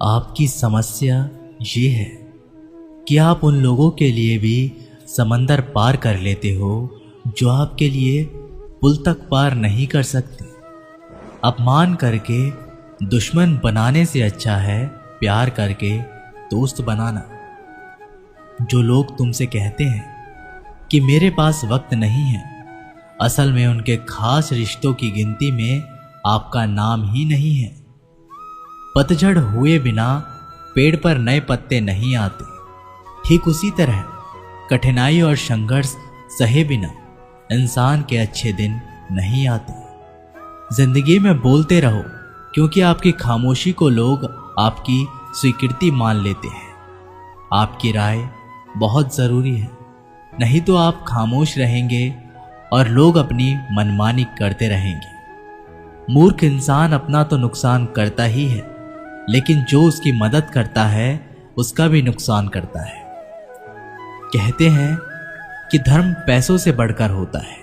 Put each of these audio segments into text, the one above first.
आपकी समस्या ये है कि आप उन लोगों के लिए भी समंदर पार कर लेते हो जो आपके लिए पुल तक पार नहीं कर सकते। अपमान करके दुश्मन बनाने से अच्छा है प्यार करके दोस्त बनाना। जो लोग तुमसे कहते हैं कि मेरे पास वक्त नहीं है, असल में उनके खास रिश्तों की गिनती में आपका नाम ही नहीं है। पतझड़ हुए बिना पेड़ पर नए पत्ते नहीं आते। ठीक उसी तरह कठिनाई और संघर्ष सहे बिना इंसान के अच्छे दिन नहीं आते। जिंदगी में बोलते रहो, क्योंकि आपकी खामोशी को लोग आपकी स्वीकृति मान लेते हैं। आपकी राय बहुत जरूरी है, नहीं तो आप खामोश रहेंगे और लोग अपनी मनमानी करते रहेंगे। मूर्ख इंसान अपना तो नुकसान करता ही है, लेकिन जो उसकी मदद करता है उसका भी नुकसान करता है। कहते हैं कि धर्म पैसों से बढ़कर होता है,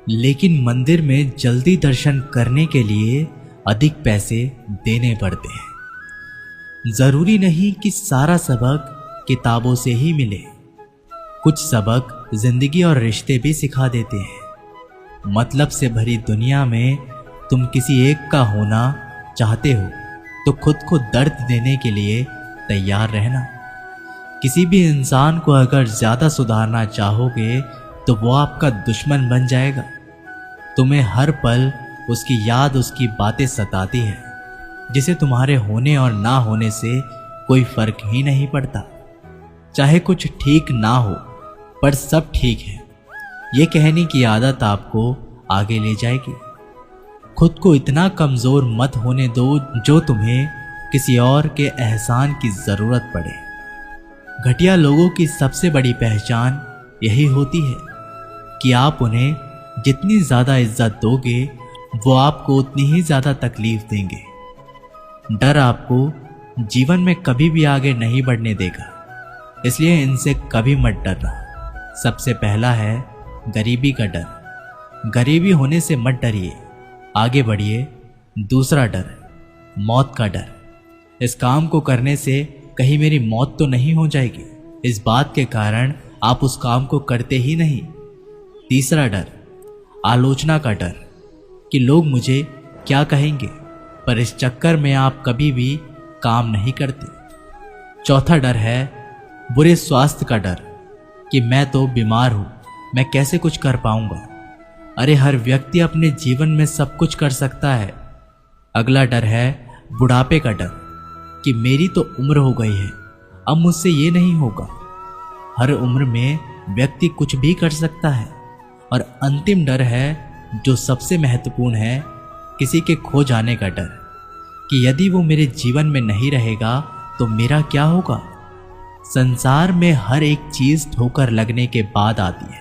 लेकिन मंदिर में जल्दी दर्शन करने के लिए अधिक पैसे देने पड़ते हैं। जरूरी नहीं कि सारा सबक किताबों से ही मिले। कुछ सबक जिंदगी और रिश्ते भी सिखा देते हैं। मतलब से भरी दुनिया में तुम किसी एक का होना चाहते हो तो खुद को दर्द देने के लिए तैयार रहना। किसी भी इंसान को अगर ज्यादा सुधारना चाहोगे तो वो आपका दुश्मन बन जाएगा। तुम्हें हर पल उसकी याद, उसकी बातें सताती है, जिसे तुम्हारे होने और ना होने से कोई फर्क ही नहीं पड़ता। चाहे कुछ ठीक ना हो पर सब ठीक है, ये कहने की आदत आपको आगे ले जाएगी। खुद को इतना कमजोर मत होने दो जो तुम्हें किसी और के एहसान की जरूरत पड़े। घटिया लोगों की सबसे बड़ी पहचान यही होती है कि आप उन्हें जितनी ज्यादा इज्जत दोगे वो आपको उतनी ही ज्यादा तकलीफ देंगे। डर आपको जीवन में कभी भी आगे नहीं बढ़ने देगा, इसलिए इनसे कभी मत डरना। सबसे पहला है गरीबी का डर। गरीबी होने से मत डरिए, आगे बढ़िए। दूसरा डर मौत का डर। इस काम को करने से कहीं मेरी मौत तो नहीं हो जाएगी, इस बात के कारण आप उस काम को करते ही नहीं। तीसरा डर आलोचना का डर कि लोग मुझे क्या कहेंगे, पर इस चक्कर में आप कभी भी काम नहीं करते। चौथा डर है बुरे स्वास्थ्य का डर कि मैं तो बीमार हूं, मैं कैसे कुछ कर पाऊंगा। अरे हर व्यक्ति अपने जीवन में सब कुछ कर सकता है। अगला डर है बुढ़ापे का डर कि मेरी तो उम्र हो गई है, अब मुझसे ये नहीं होगा। हर उम्र में व्यक्ति कुछ भी कर सकता है। और अंतिम डर है जो सबसे महत्वपूर्ण है, किसी के खो जाने का डर कि यदि वो मेरे जीवन में नहीं रहेगा तो मेरा क्या होगा। संसार में हर एक चीज ठोकर लगने के बाद आती है,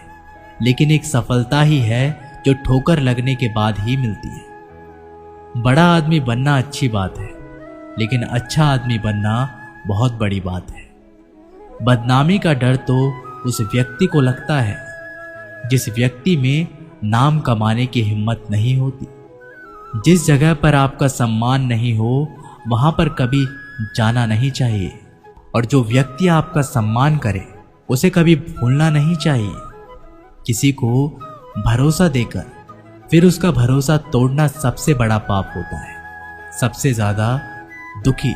लेकिन एक सफलता ही है जो ठोकर लगने के बाद ही मिलती है। बड़ा आदमी बनना अच्छी बात है, लेकिन अच्छा आदमी बनना बहुत बड़ी बात है। बदनामी का डर तो उस व्यक्ति को लगता है जिस व्यक्ति में नाम कमाने की हिम्मत नहीं होती। जिस जगह पर आपका सम्मान नहीं हो वहां पर कभी जाना नहीं चाहिए, और जो व्यक्ति आपका सम्मान करे उसे कभी भूलना नहीं चाहिए। किसी को भरोसा देकर फिर उसका भरोसा तोड़ना सबसे बड़ा पाप होता है। सबसे ज्यादा दुखी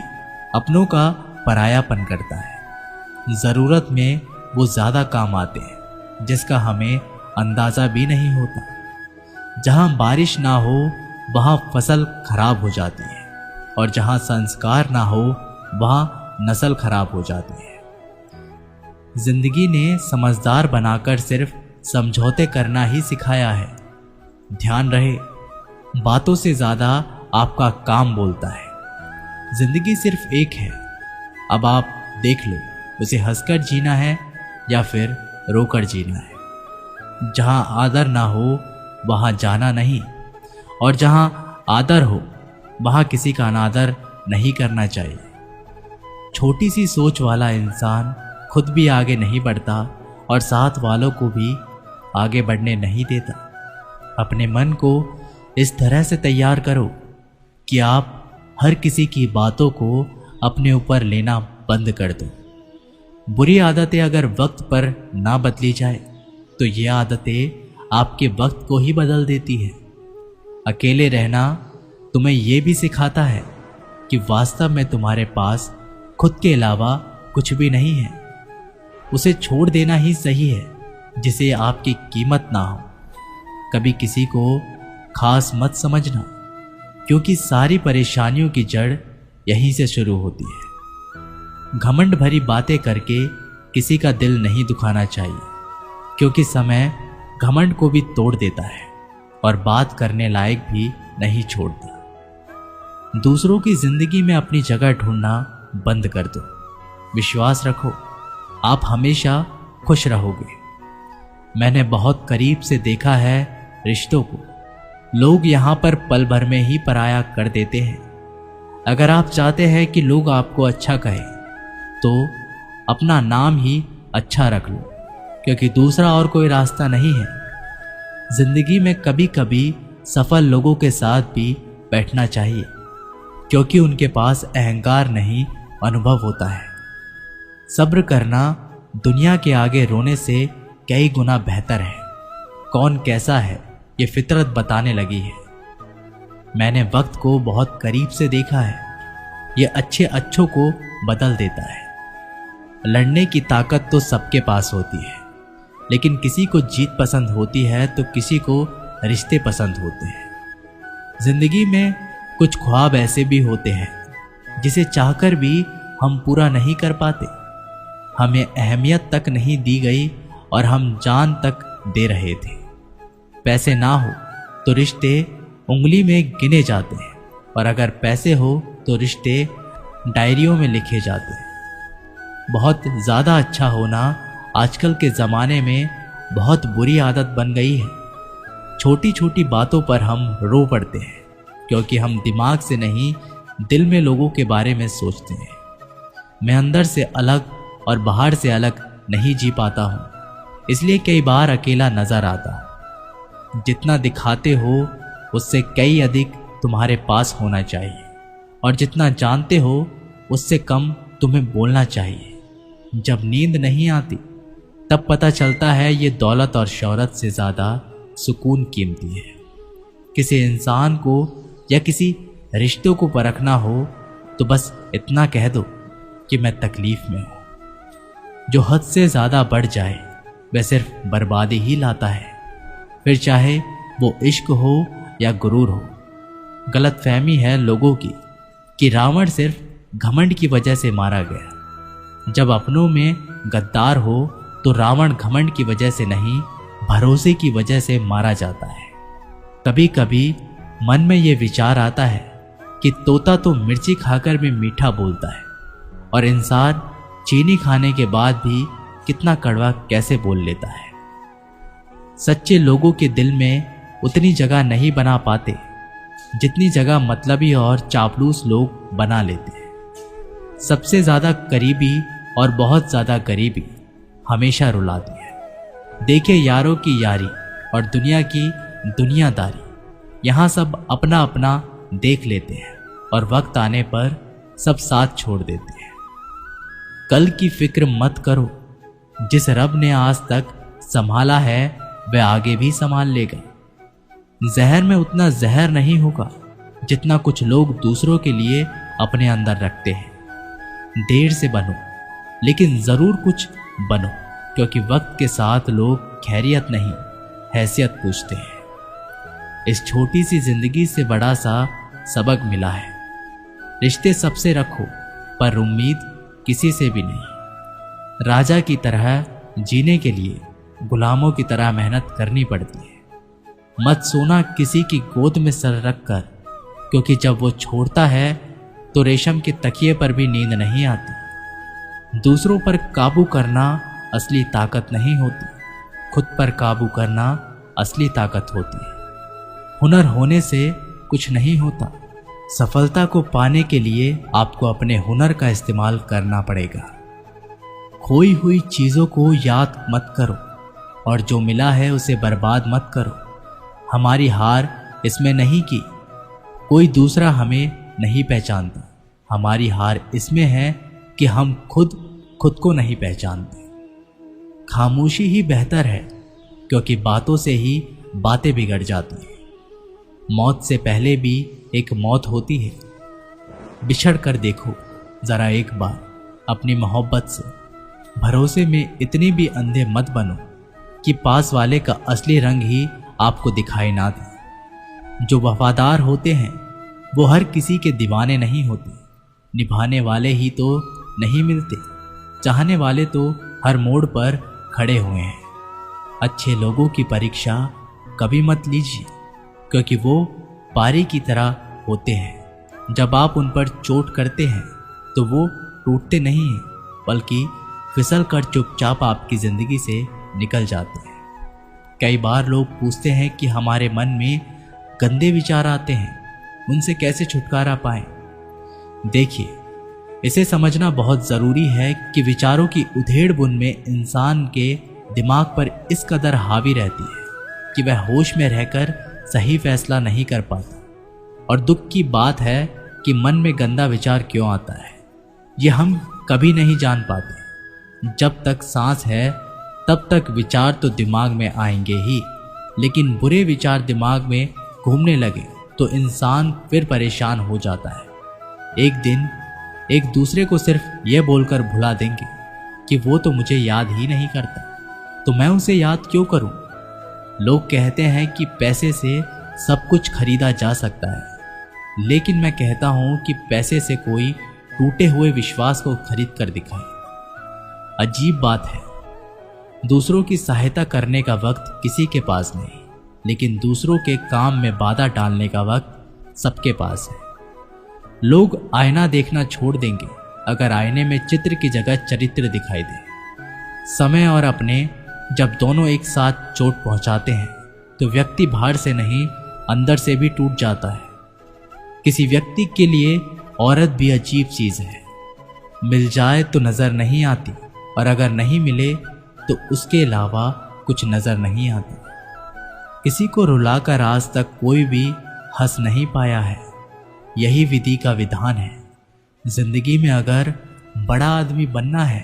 अपनों का परायापन करता है। जरूरत में वो ज्यादा काम आते हैं जिसका हमें अंदाजा भी नहीं होता। जहां बारिश ना हो वहां फसल खराब हो जाती है, और जहां संस्कार ना हो वहां नस्ल खराब हो जाती है। जिंदगी ने समझदार बनाकर सिर्फ समझौते करना ही सिखाया है। ध्यान रहे, बातों से ज्यादा आपका काम बोलता है। जिंदगी सिर्फ एक है, अब आप देख लो उसे हंसकर जीना है या फिर रोकर जीना है। जहां आदर ना हो वहां जाना नहीं, और जहां आदर हो वहां किसी का अनादर नहीं करना चाहिए। छोटी सी सोच वाला इंसान खुद भी आगे नहीं बढ़ता और साथ वालों को भी आगे बढ़ने नहीं देता। अपने मन को इस तरह से तैयार करो कि आप हर किसी की बातों को अपने ऊपर लेना बंद कर दो। बुरी आदतें अगर वक्त पर ना बदली जाए तो ये आदतें आपके वक्त को ही बदल देती है। अकेले रहना तुम्हें यह भी सिखाता है कि वास्तव में तुम्हारे पास खुद के अलावा कुछ भी नहीं है। उसे छोड़ देना ही सही है जिसे आपकी कीमत ना हो। कभी किसी को खास मत समझना, क्योंकि सारी परेशानियों की जड़ यहीं से शुरू होती है। घमंड भरी बातें करके किसी का दिल नहीं दुखाना चाहिए, क्योंकि समय घमंड को भी तोड़ देता है और बात करने लायक भी नहीं छोड़ता। दूसरों की जिंदगी में अपनी जगह ढूंढना बंद कर दो। विश्वास रखो, आप हमेशा खुश रहोगे। मैंने बहुत करीब से देखा है रिश्तों को। लोग यहाँ पर पल भर में ही पराया कर देते हैं। अगर आप चाहते हैं कि लोग आपको अच्छा कहें तो अपना नाम ही अच्छा रख लो, क्योंकि दूसरा और कोई रास्ता नहीं है। जिंदगी में कभी कभी सफल लोगों के साथ भी बैठना चाहिए, क्योंकि उनके पास अहंकार नहीं, अनुभव होता है। सब्र करना दुनिया के आगे रोने से कई गुना बेहतर है। कौन कैसा है ये फितरत बताने लगी है। मैंने वक्त को बहुत करीब से देखा है। ये अच्छे अच्छों को बदल देता है। लड़ने की ताकत तो सबके पास होती है, लेकिन किसी को जीत पसंद होती है तो किसी को रिश्ते पसंद होते हैं। जिंदगी में कुछ ख्वाब ऐसे भी होते हैं जिसे चाहकर भी हम पूरा नहीं कर पाते। हमें अहमियत तक नहीं दी गई और हम जान तक दे रहे थे। पैसे ना हो तो रिश्ते उंगली में गिने जाते हैं, और अगर पैसे हो तो रिश्ते डायरियों में लिखे जाते हैं। बहुत ज़्यादा अच्छा होना आजकल के ज़माने में बहुत बुरी आदत बन गई है। छोटी छोटी बातों पर हम रो पड़ते हैं, क्योंकि हम दिमाग से नहीं दिल में लोगों के बारे में सोचते हैं। मैं अंदर से अलग और बाहर से अलग नहीं जी पाता हूँ, इसलिए कई बार अकेला नजर आता हूँ। जितना दिखाते हो उससे कई अधिक तुम्हारे पास होना चाहिए, और जितना जानते हो उससे कम तुम्हें बोलना चाहिए। जब नींद नहीं आती तब पता चलता है ये दौलत और शोहरत से ज़्यादा सुकून कीमती है। किसी इंसान को या किसी रिश्तों को परखना हो तो बस इतना कह दो कि मैं तकलीफ में हूँ। जो हद से ज़्यादा बढ़ जाए वह सिर्फ बर्बादी ही लाता है, फिर चाहे वो इश्क हो या गुरूर हो। गलतफहमी है लोगों की कि रावण सिर्फ घमंड की वजह से मारा गया। जब अपनों में गद्दार हो तो रावण घमंड की वजह से नहीं, भरोसे की वजह से मारा जाता है। कभी कभी मन में ये विचार आता है कि तोता तो मिर्ची खाकर भी मीठा बोलता है, और इंसान चीनी खाने के बाद भी कितना कड़वा कैसे बोल लेता है। सच्चे लोगों के दिल में उतनी जगह नहीं बना पाते जितनी जगह मतलबी और चापलूस लोग बना लेते हैं। सबसे ज्यादा करीबी और बहुत ज्यादा गरीबी हमेशा रुलाती है। देखे यारों की यारी और दुनिया की दुनियादारी, यहाँ सब अपना अपना देख लेते हैं और वक्त आने पर सब साथ छोड़ देते हैं। कल की फिक्र मत करो, जिस रब ने आज तक संभाला है वह आगे भी संभाल लेगा। जहर में उतना जहर नहीं होगा जितना कुछ लोग दूसरों के लिए अपने अंदर रखते हैं। देर से बनो, लेकिन जरूर कुछ बनो, क्योंकि वक्त के साथ लोग खैरियत नहीं हैसियत पूछते हैं। इस छोटी सी जिंदगी से बड़ा सा सबक मिला है। रिश्ते सबसे रखो, पर उम्मीद किसी से भी नहीं। राजा की तरह जीने के लिए गुलामों की तरह मेहनत करनी पड़ती है। मत सोना किसी की गोद में सर रखकर, क्योंकि जब वो छोड़ता है तो रेशम के तकिए पर भी नींद नहीं आती। दूसरों पर काबू करना असली ताकत नहीं होती, खुद पर काबू करना असली ताकत होती है। हुनर होने से कुछ नहीं होता। सफलता को पाने के लिए आपको अपने हुनर का इस्तेमाल करना पड़ेगा। खोई हुई चीज़ों को याद मत करो, और जो मिला है उसे बर्बाद मत करो। हमारी हार इसमें नहीं कि कोई दूसरा हमें नहीं पहचानता, हमारी हार इसमें है कि हम खुद को नहीं पहचानते। खामोशी ही बेहतर है, क्योंकि बातों से ही बातें बिगड़ जाती हैं। मौत से पहले भी एक मौत होती है। बिछड़ कर देखो जरा एक बार अपनी मोहब्बत से। भरोसे में इतने भी अंधे मत बनो कि पास वाले का असली रंग ही आपको दिखाई ना दे। जो वफादार होते हैं वो हर किसी के दीवाने नहीं होते। निभाने वाले ही तो नहीं मिलते, चाहने वाले तो हर मोड़ पर खड़े हुए हैं। अच्छे लोगों की परीक्षा कभी मत लीजिए, क्योंकि वो पारी की तरह होते हैं। जब आप उन पर चोट करते हैं तो वो टूटते नहीं हैं, बल्कि फिसल कर चुपचाप आपकी जिंदगी से निकल जाते हैं। कई बार लोग पूछते हैं कि हमारे मन में गंदे विचार आते हैं, उनसे कैसे छुटकारा पाएं। देखिए, इसे समझना बहुत ज़रूरी है कि विचारों की उधेड़ बुन में इंसान के दिमाग पर इस कदर हावी रहती है कि वह होश में रहकर सही फैसला नहीं कर पाता। और दुख की बात है कि मन में गंदा विचार क्यों आता है, ये हम कभी नहीं जान पाते। जब तक सांस है तब तक विचार तो दिमाग में आएंगे ही, लेकिन बुरे विचार दिमाग में घूमने लगे तो इंसान फिर परेशान हो जाता है। एक दिन एक दूसरे को सिर्फ यह बोलकर भुला देंगे कि वो तो मुझे याद ही नहीं करता, तो मैं उसे याद क्यों करूं। लोग कहते हैं कि पैसे से सब कुछ खरीदा जा सकता है, लेकिन मैं कहता हूं कि पैसे से कोई टूटे हुए विश्वास को खरीद कर दिखाए। अजीब बात है, दूसरों की सहायता करने का वक्त किसी के पास नहीं, लेकिन दूसरों के काम में बाधा डालने का वक्त सबके पास है। लोग आईना देखना छोड़ देंगे अगर आईने में चित्र की जगह चरित्र दिखाई दे। समय और अपने जब दोनों एक साथ चोट पहुंचाते हैं तो व्यक्ति बाहर से नहीं अंदर से भी टूट जाता है। किसी व्यक्ति के लिए औरत भी अजीब चीज है। मिल जाए तो नजर नहीं आती, और अगर नहीं मिले तो उसके अलावा कुछ नजर नहीं आता। किसी को रुलाकर आज तक कोई भी हंस नहीं पाया है। यही विधि का विधान है। जिंदगी में अगर बड़ा आदमी बनना है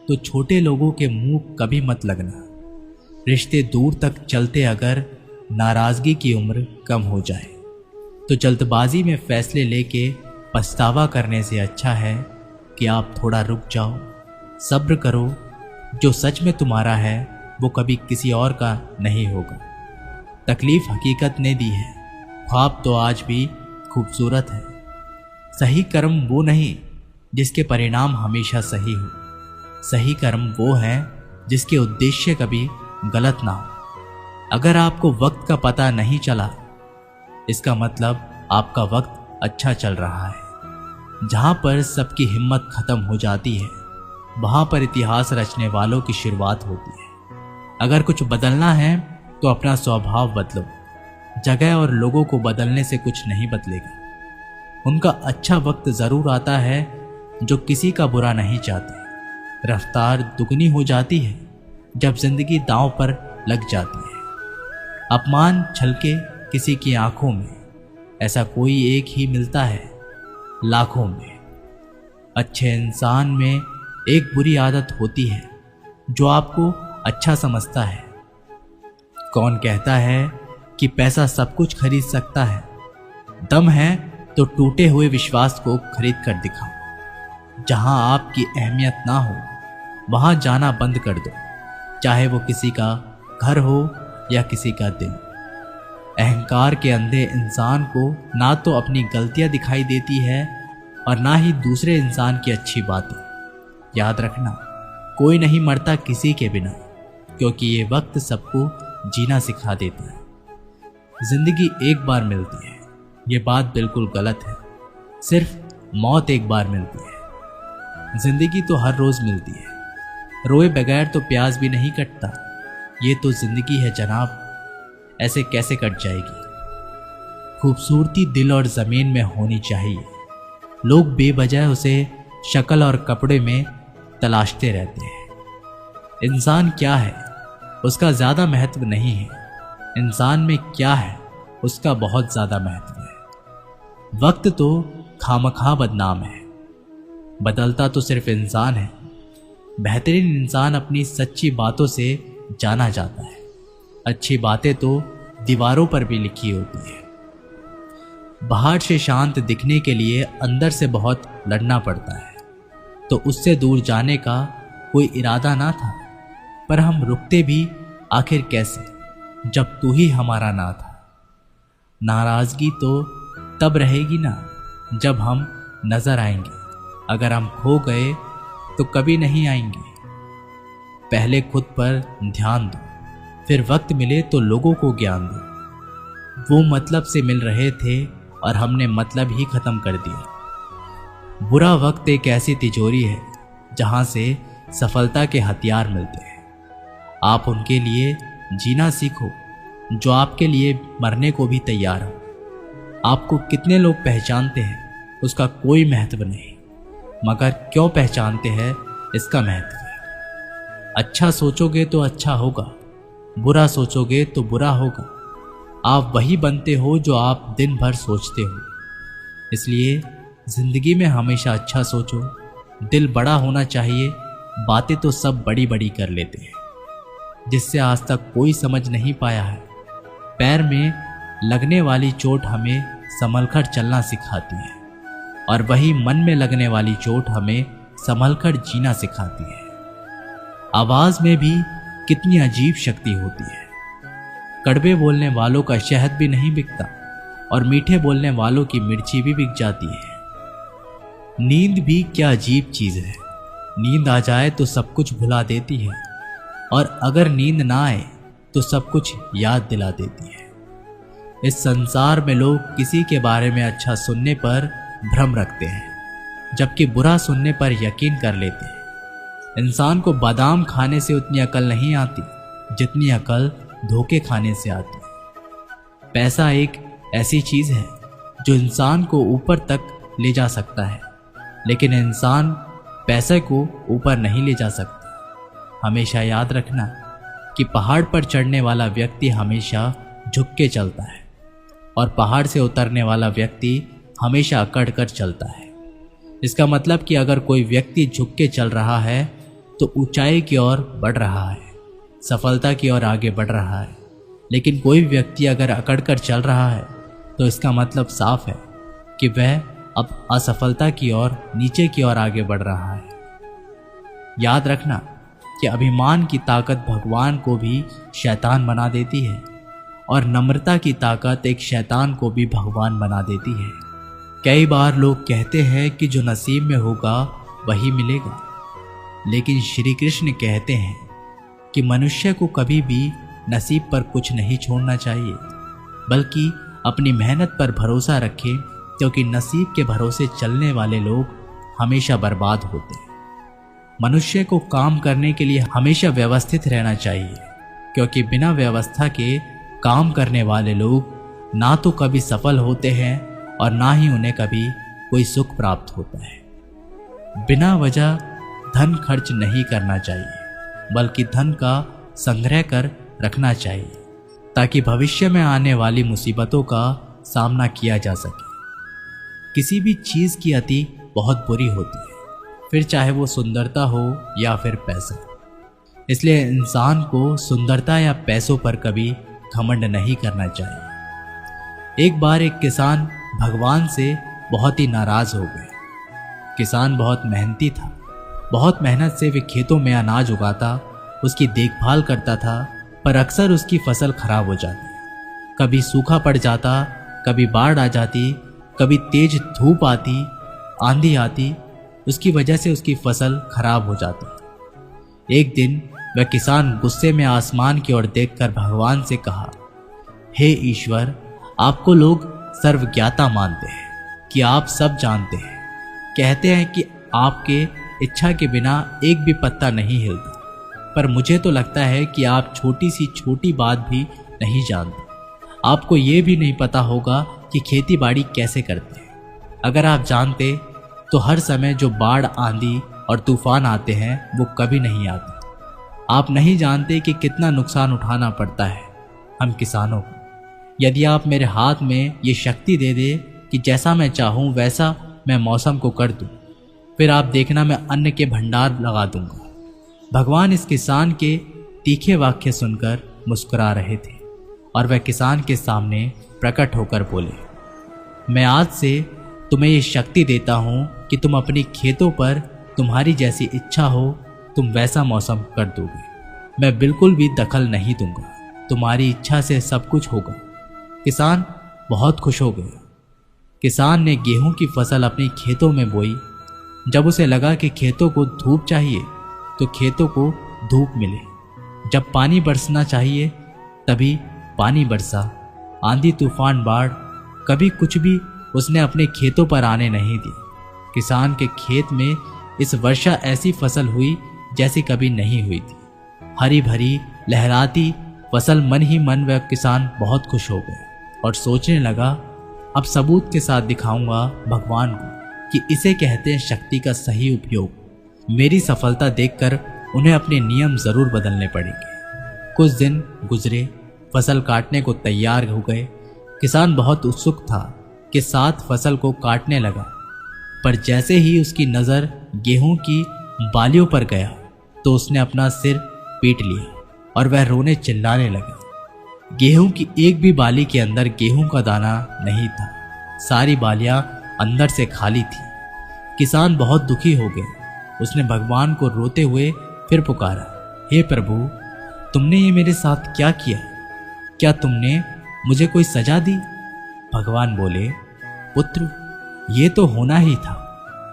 तो छोटे लोगों के मुंह कभी मत लगना। रिश्ते दूर तक चलते अगर नाराजगी की उम्र कम हो जाए तो जल्दबाजी में फैसले लेके पछतावा करने से अच्छा है कि आप थोड़ा रुक जाओ, सब्र करो। जो सच में तुम्हारा है वो कभी किसी और का नहीं होगा। तकलीफ हकीकत ने दी है, ख्वाब तो आज भी खूबसूरत है। सही कर्म वो नहीं जिसके परिणाम हमेशा सही हो। सही कर्म वो है जिसके उद्देश्य कभी गलत ना हो। अगर आपको वक्त का पता नहीं चला, इसका मतलब आपका वक्त अच्छा चल रहा है। जहां पर सबकी हिम्मत खत्म हो जाती है, वहां पर इतिहास रचने वालों की शुरुआत होती है। अगर कुछ बदलना है तो अपना स्वभाव बदलो। जगह और लोगों को बदलने से कुछ नहीं बदलेगा। उनका अच्छा वक्त जरूर आता है जो किसी का बुरा नहीं चाहते। रफ्तार दुगनी हो जाती है जब जिंदगी दांव पर लग जाती है। अपमान छलके किसी की आंखों में, ऐसा कोई एक ही मिलता है लाखों में। अच्छे इंसान में एक बुरी आदत होती है जो आपको अच्छा समझता है। कौन कहता है कि पैसा सब कुछ खरीद सकता है? दम है तो टूटे हुए विश्वास को खरीद कर दिखाओ। जहां आपकी अहमियत ना हो वहां जाना बंद कर दो, चाहे वो किसी का घर हो या किसी का दिल। अहंकार के अंधे इंसान को ना तो अपनी गलतियां दिखाई देती है और ना ही दूसरे इंसान की अच्छी बातें। याद रखना, कोई नहीं मरता किसी के बिना, क्योंकि ये वक्त सबको जीना सिखा देता है। जिंदगी एक बार मिलती है, ये बात बिल्कुल गलत है। सिर्फ मौत एक बार मिलती है। जिंदगी तो हर रोज मिलती है। रोए बगैर तो प्यास भी नहीं कटता। ये तो जिंदगी है जनाब, ऐसे कैसे कट जाएगी। खूबसूरती दिल और जमीन में होनी चाहिए। लोग बेवजह उसे शक्ल और कपड़े में तलाशते रहते हैं। इंसान क्या है उसका ज्यादा महत्व नहीं है, इंसान में क्या है उसका बहुत ज्यादा महत्व है। वक्त तो खामखा बदनाम है। बदलता तो सिर्फ इंसान है। बेहतरीन इंसान अपनी सच्ची बातों से जाना जाता है। अच्छी बातें तो दीवारों पर भी लिखी होती है। बाहर से शांत दिखने के लिए अंदर से बहुत लड़ना पड़ता है, तो उससे दूर जाने का कोई इरादा ना था, पर हम रुकते भी आखिर कैसे जब तू ही हमारा ना था। नाराजगी तो तब रहेगी ना जब हम नजर आएंगे। अगर हम खो गए तो कभी नहीं आएंगे। पहले खुद पर ध्यान दो, फिर वक्त मिले तो लोगों को ज्ञान दो। वो मतलब से मिल रहे थे और हमने मतलब ही खत्म कर दिया। बुरा वक्त एक ऐसी तिजोरी है जहां से सफलता के हथियार मिलते हैं। आप उनके लिए जीना सीखो जो आपके लिए मरने को भी तैयार हो। आपको कितने लोग पहचानते हैं उसका कोई महत्व नहीं, मगर क्यों पहचानते हैं इसका महत्व है। अच्छा सोचोगे तो अच्छा होगा, बुरा सोचोगे तो बुरा होगा। आप वही बनते हो जो आप दिन भर सोचते हो। इसलिए जिंदगी में हमेशा अच्छा सोचो। दिल बड़ा होना चाहिए। बातें तो सब बड़ी बड़ी कर लेते हैं, जिससे आज तक कोई समझ नहीं पाया है। पैर में लगने वाली चोट हमें संभलकर चलना सिखाती है, और वही मन में लगने वाली चोट हमें संभलकर जीना सिखाती है। आवाज में भी कितनी अजीब शक्ति होती है। कड़वे बोलने वालों का शहद भी नहीं बिकता, और मीठे बोलने वालों की मिर्ची भी बिक जाती है। नींद भी क्या अजीब चीज है। नींद आ जाए तो सब कुछ भुला देती है, और अगर नींद ना आए तो सब कुछ याद दिला देती है। इस संसार में लोग किसी के बारे में अच्छा सुनने पर भ्रम रखते हैं, जबकि बुरा सुनने पर यकीन कर लेते हैं। इंसान को बादाम खाने से उतनी अकल नहीं आती जितनी अकल धोखे खाने से आती है। पैसा एक ऐसी चीज है जो इंसान को ऊपर तक ले जा सकता है, लेकिन इंसान पैसे को ऊपर नहीं ले जा सकता। हमेशा याद रखना कि पहाड़ पर चढ़ने वाला व्यक्ति हमेशा झुक के चलता है, और पहाड़ से उतरने वाला व्यक्ति हमेशा अकड़ कर चलता है। इसका मतलब कि अगर कोई व्यक्ति झुक के चल रहा है तो ऊंचाई की ओर बढ़ रहा है, सफलता की ओर आगे बढ़ रहा है। लेकिन कोई व्यक्ति अगर अकड़ कर चल रहा है तो इसका मतलब साफ है कि वह अब असफलता की ओर, नीचे की ओर आगे बढ़ रहा है। याद रखना कि अभिमान की ताकत भगवान को भी शैतान बना देती है, और नम्रता की ताकत एक शैतान को भी भगवान बना देती है। कई बार लोग कहते हैं कि जो नसीब में होगा वही मिलेगा, लेकिन श्री कृष्ण कहते हैं कि मनुष्य को कभी भी नसीब पर कुछ नहीं छोड़ना चाहिए, बल्कि अपनी मेहनत पर भरोसा रखें, क्योंकि नसीब के भरोसे चलने वाले लोग हमेशा बर्बाद होते हैं। मनुष्य को काम करने के लिए हमेशा व्यवस्थित रहना चाहिए, क्योंकि बिना व्यवस्था के काम करने वाले लोग ना तो कभी सफल होते हैं और ना ही उन्हें कभी कोई सुख प्राप्त होता है। बिना वजह धन खर्च नहीं करना चाहिए, बल्कि धन का संग्रह कर रखना चाहिए, ताकि भविष्य में आने वाली मुसीबतों का सामना किया जा सके। किसी भी चीज की अति बहुत बुरी होती है, फिर चाहे वो सुंदरता हो या फिर पैसा। इसलिए इंसान को सुंदरता या पैसों पर कभी घमंड नहीं करना चाहिए। एक बार एक किसान भगवान से बहुत ही नाराज हो गए। किसान बहुत मेहनती था। बहुत मेहनत से वे खेतों में अनाज उगाता, उसकी देखभाल करता था, पर अक्सर उसकी फसल खराब हो जाती। कभी सूखा पड़ जाता, कभी बाढ़ आ जाती, कभी तेज धूप आती, आंधी आती। उसकी वजह से उसकी फसल खराब हो जाती। एक दिन वह किसान गुस्से में आसमान की ओर देखकर भगवान से कहा, हे ईश्वर, आपको लोग सर्वज्ञाता मानते हैं कि आप सब जानते हैं। कहते हैं कि आपके इच्छा के बिना एक भी पत्ता नहीं हिलता, पर मुझे तो लगता है कि आप छोटी सी छोटी बात भी नहीं जानते। आपको ये भी नहीं पता होगा कि खेती बाड़ी कैसे करते हैं। अगर आप जानते तो हर समय जो बाढ़, आंधी और तूफान आते हैं वो कभी नहीं आते। आप नहीं जानते कि कितना नुकसान उठाना पड़ता है हम किसानों को। यदि आप मेरे हाथ में ये शक्ति दे दे कि जैसा मैं चाहूँ वैसा मैं मौसम को कर दूं, फिर आप देखना मैं अन्न के भंडार लगा दूंगा। भगवान इस किसान के तीखे वाक्य सुनकर मुस्कुरा रहे थे और वह किसान के सामने प्रकट होकर बोले, मैं आज से तुम्हें ये शक्ति देता हूँ कि तुम अपनी खेतों पर तुम्हारी जैसी इच्छा हो तुम वैसा मौसम कर दोगे। मैं बिल्कुल भी दखल नहीं दूंगा, तुम्हारी इच्छा से सब कुछ होगा। किसान बहुत खुश हो गया। किसान ने गेहूं की फसल अपनी खेतों में बोई। जब उसे लगा कि खेतों को धूप चाहिए तो खेतों को धूप मिले, जब पानी बरसना चाहिए तभी पानी बरसा। आंधी तूफान बाढ़ कभी कुछ भी उसने अपने खेतों पर आने नहीं दी। किसान के खेत में इस वर्षा ऐसी फसल हुई जैसी कभी नहीं हुई थी। हरी भरी लहराती फसल मन ही मन वह किसान बहुत खुश हो गया और सोचने लगा, अब सबूत के साथ दिखाऊंगा भगवान को कि इसे कहते हैं शक्ति का सही उपयोग। मेरी सफलता देखकर उन्हें अपने नियम जरूर बदलने पड़ेंगे। कुछ दिन गुजरे, फसल काटने को तैयार हो गए। किसान बहुत उत्सुक था कि साथ फसल को काटने लगा, पर जैसे ही उसकी नज़र गेहूं की बालियों पर गया तो उसने अपना सिर पीट लिया और वह रोने चिल्लाने लगा। गेहूं की एक भी बाली के अंदर गेहूं का दाना नहीं था, सारी बालियां अंदर से खाली थी। किसान बहुत दुखी हो गया। उसने भगवान को रोते हुए फिर पुकारा, हे प्रभु, तुमने ये मेरे साथ क्या किया? क्या तुमने मुझे कोई सजा दी? भगवान बोले, पुत्र, ये तो होना ही था।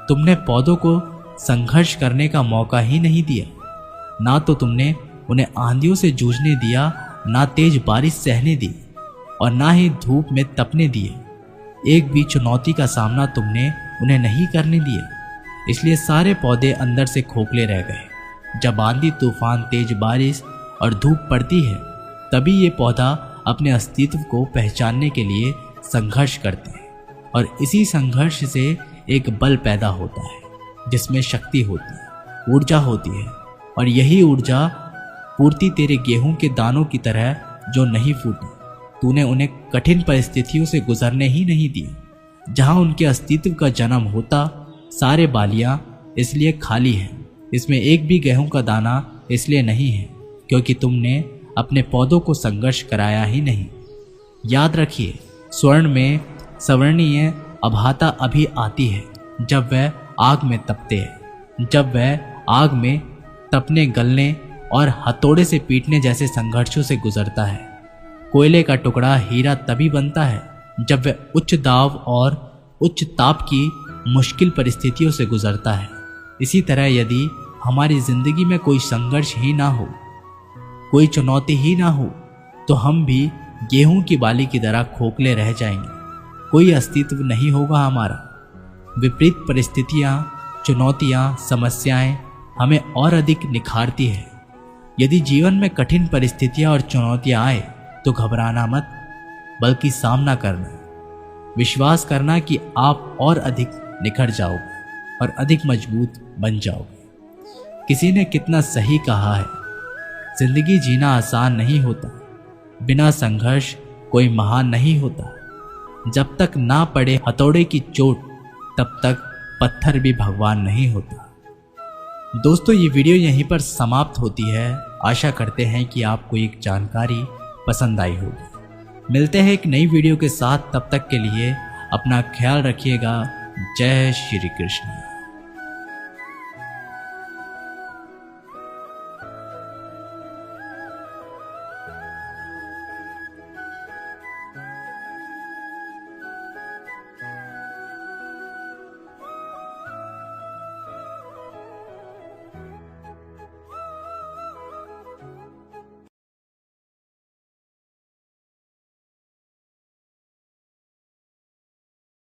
तुमने पौधों को संघर्ष करने का मौका ही नहीं दिया। ना तो तुमने उन्हें आंधियों से जूझने दिया, ना तेज बारिश सहने दी और ना ही धूप में तपने दिए। एक भी चुनौती का सामना तुमने उन्हें नहीं करने दिया। इसलिए सारे पौधे अंदर से खोखले रह गए। जब आंधी तूफान, तेज बारिश और धूप पड़ती है तभी ये पौधा अपने अस्तित्व को पहचानने के लिए संघर्ष करते हैं और इसी संघर्ष से एक बल पैदा होता है जिसमें शक्ति होती है, ऊर्जा होती है। और यही ऊर्जा पूर्ति तेरे गेहूं के दानों की तरह जो नहीं फूटी। तूने उन्हें कठिन परिस्थितियों से गुजरने ही नहीं दिए। जहां उनके अस्तित्व का जन्म होता, सारे बालियां इसलिए खाली हैं। इसमें एक भी गेहूं का दाना इसलिए नहीं है क्योंकि तुमने अपने पौधों को संघर्ष कराया ही नहीं। याद रखिए, स्वर्ण में सवर्णीय अभाता अभी आती है जब वह आग में तपते हैं। जब वह आग में तपने, गलने और हथौड़े से पीटने जैसे संघर्षों से गुजरता है। कोयले का टुकड़ा हीरा तभी बनता है जब वह उच्च दाब और उच्च ताप की मुश्किल परिस्थितियों से गुजरता है। इसी तरह यदि हमारी जिंदगी में कोई संघर्ष ही ना हो, कोई चुनौती ही ना हो, तो हम भी गेहूं की बाली की तरह खोखले रह जाएंगे। कोई अस्तित्व नहीं होगा हमारा। विपरीत परिस्थितियां, चुनौतियां, समस्याएं हमें और अधिक निखारती है। यदि जीवन में कठिन परिस्थितियां और चुनौतियां आए तो घबराना मत, बल्कि सामना करना। विश्वास करना कि आप और अधिक निखर जाओगे और अधिक मजबूत बन जाओगे। किसी ने कितना सही कहा है, जिंदगी जीना आसान नहीं होता। बिना संघर्ष कोई महान नहीं होता। जब तक ना पड़े हथौड़े की चोट तब तक पत्थर भी भगवान नहीं होता। दोस्तों, ये वीडियो यहीं पर समाप्त होती है। आशा करते हैं कि आपको एक जानकारी पसंद आई होगी। मिलते हैं एक नई वीडियो के साथ, तब तक के लिए अपना ख्याल रखिएगा। जय श्री कृष्ण।